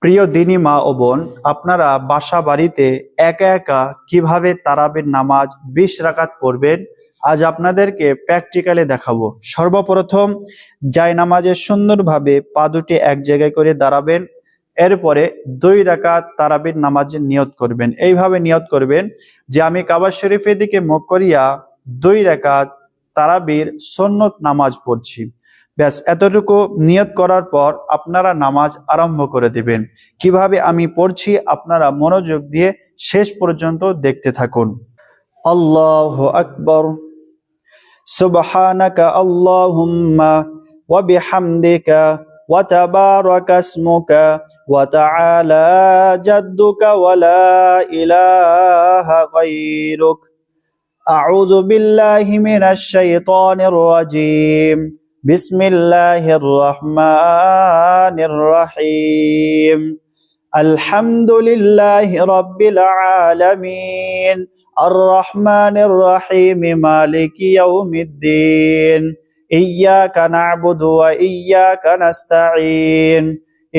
প্রিয় দিনী মা ও বোন, আপনারা বাসা বাড়িতে একা একা কিভাবে তারাবির নামাজ 20 রাকাত পড়বেন আজ আপনাদেরকে প্র্যাকটিক্যালি দেখাবো। সর্বপ্রথম জায়নামাজে সুন্দরভাবে পা দুটি এক জায়গায় করে দাঁড়াবেন। এরপরে 2 রাকাত তারাবির নামাজের নিয়ত করবেন। এইভাবে নিয়ত করবেন যে আমি কাবা শরীফের দিকে মুখ করিয়া 2 রাকাত তারাবির সুন্নত নামাজ পড়ছি। ব্যাস, এতটুকু নিয়ত করার পর আপনারা নামাজ আরম্ভ করে দিবেন। কিভাবে আমি পড়ছি আপনারা মনোযোগ দিয়ে শেষ পর্যন্ত দেখতে থাকুন। আল্লাহু আকবার। সুবহানাকা আল্লাহুম্মা ওয়া বিহামদিকা ওয়া তাবারাকা ইসমুকা ওয়া তাআলা জাদ্দুকা ওয়া লা ইলাহা গায়রুক। আউযু বিল্লাহি মিনাশ শাইতানির রাজীম। বিসমিল্লাহির রহমানির রহিম। আলহামদুলিল্লাহি রাব্বিল আলামিন আর রহমানির রহিম মালিকি ইয়াউমিদ্দিন। ইয়্যাকা না'বুদু ওয়া ইয়্যাকা নাস্তাঈন।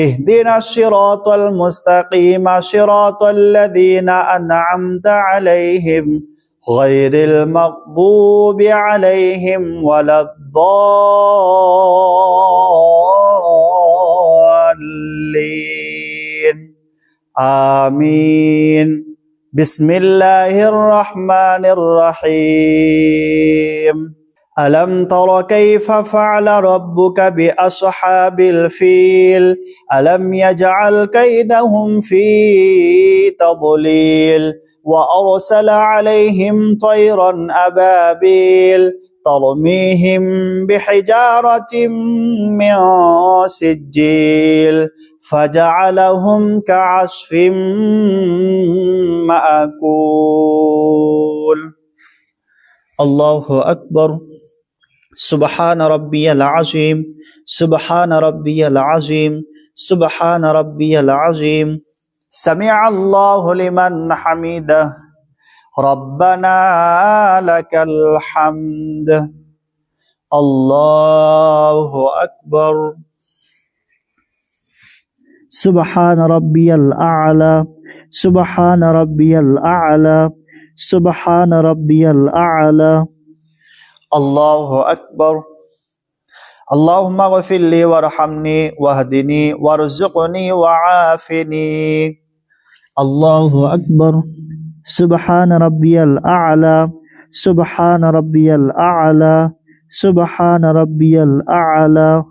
ইহদিনাশ সিরাতাল মুস্তাকিম সিরাতাল লাযীনা আন'আমতা আলাইহিম غير المغضوب عليهم ولا الضالين آمين بسم الله الرحمن الرحيم ألم تر كيف فعل ربك بأصحاب الفيل ألم يجعل كيدهم في تضليل وأرسل عليهم طيرا أبابيل ترميهم بحجارة من سجيل فجعلهم كعصف مأكول الله أكبر سبحان ربي العظيم سبحان ربي العظيم سبحان ربي العظيم سمع الله لمن حمده ربنا لك الحمد الله أكبر سبحان ربي الأعلى سبحان ربي الأعلى سبحان ربي الأعلى الله أكبر اللهم اغفر لي وارحمني واهدني وارزقني وعافني الله أكبر سبحان ربي الأعلى سبحان ربي الأعلى سبحان ربي الأعلى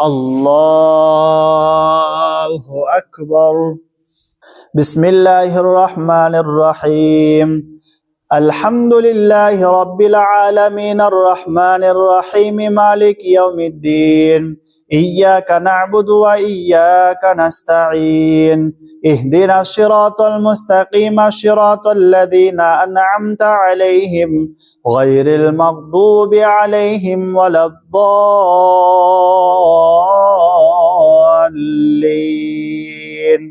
الله أكبر بسم الله الرحمن الرحيم الحمد لله رب العالمين الرحمن الرحيم مالك يوم الدين إياك نعبد وإياك نستعين اهدنا الصراط المستقيم صراط الذين أنعمت عليهم غير المغضوب عليهم ولا الضالين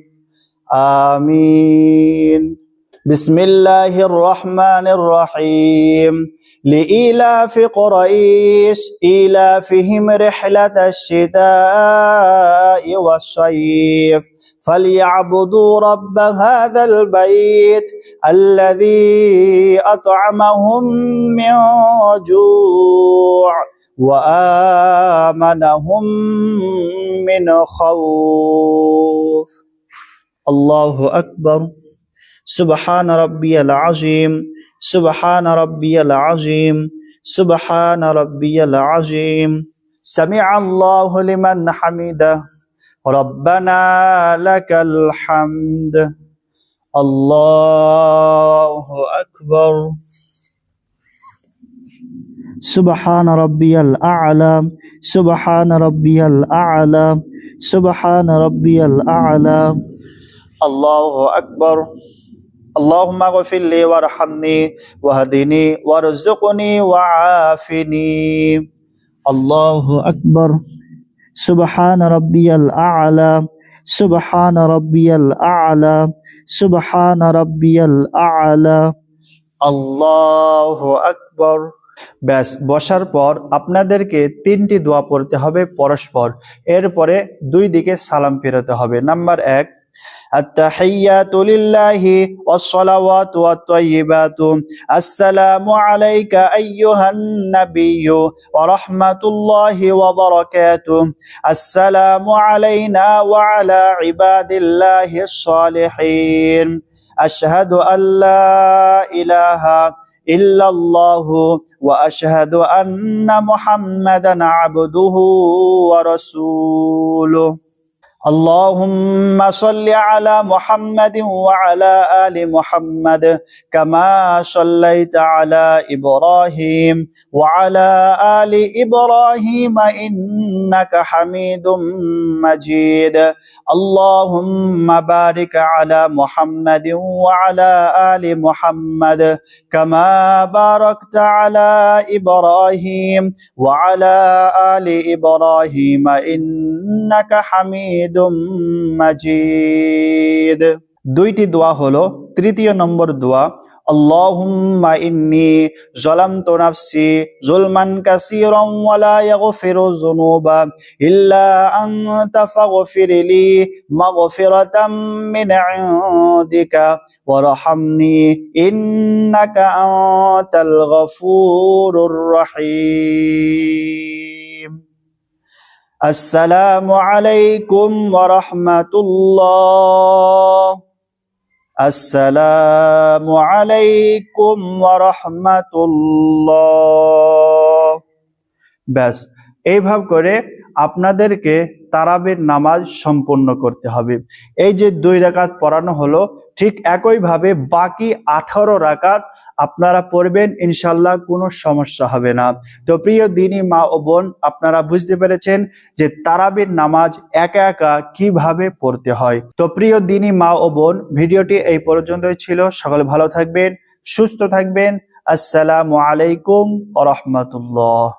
آمين بسم الله الرحمن الرحيم لإيلاف قريش إيلافهم رحلة الشتاء والصيف فليعبدوا رب هذا البيت الذي أطعمهم من جوع وآمنهم من خوف الله أكبر سبحان ربي العظيم سبحان ربي العظيم سبحان ربي العظيم سمع الله لمن حمده ربنا لك الحمد الله أكبر سبحان ربي الأعلى سبحان ربي الأعلى سبحان ربي الأعلى الله أكبر اللهم اغفر لي وارحمني واهدني وارزقني وعافني الله أكبر سبحان ربي الأعلى سبحان ربي الأعلى سبحان ربي الأعلى الله أكبر ব্যাস বসার পর আপনাদেরকে 3টি দোয়া পড়তে হবে পরস্পর, এরপরে 2 দিকে সালাম ফেরাতে হবে। নাম্বার 1, التحيات لله والصلوات والطيبات السلام عليك أيها النبي ورحمة الله وبركاته السلام علينا وعلى عباد الله الصالحين أشهد أن لا إله إلا الله وأشهد أن محمدا عبده ورسوله اللهم صل على محمد وعلى آل محمد كما صليت على إبراهيم وعلى آل إبراهيم إنك حميد مجيد اللهم بارك على محمد وعلى آل محمد كما باركت على إبراهيم وعلى آل إبراهيم إنك حميد মাজিদ। 2টি দোয়া হলো। তৃতীয় নম্বর দোয়া, আল্লাহুম্মা ইন্নী যালামতু নাফসি যুলমান কাসীরান ওয়া লা ইয়াগফিরু যুনুবা ইল্লা আনতা ফাগফিরলি মাগফিরাতাম মিন ইনদিকা ওয়ারহামনি ইন্নাকা আনতাল গফুরুর রহিম। আসসালামু আলাইকুম ওয়া রাহমাতুল্লাহ। আসসালামু আলাইকুম ওয়া রাহমাতুল্লাহ। ব্যাস এইভাবে করে আপনাদেরকে তারাবির নামাজ সম্পূর্ণ করতে হবে। এই যে 2 রাকাত পড়ানো হলো, ঠিক একইভাবে বাকি 18 রাকাত আপনারা পড়বেন, ইনশাল্লাহ কোনো সমস্যা হবে না। তো প্রিয় দিনী মা ও বোন, আপনারা বুঝতে পেরেছেন যে তারাবির নামাজ একা একা কিভাবে পড়তে হয়। তো প্রিয় দিনী মা ও বোন, ভিডিওটি এই পর্যন্তই ছিল। সকলে ভালো থাকবেন, সুস্থ থাকবেন। আসসালামু আলাইকুম ওয়া রাহমাতুল্লাহ।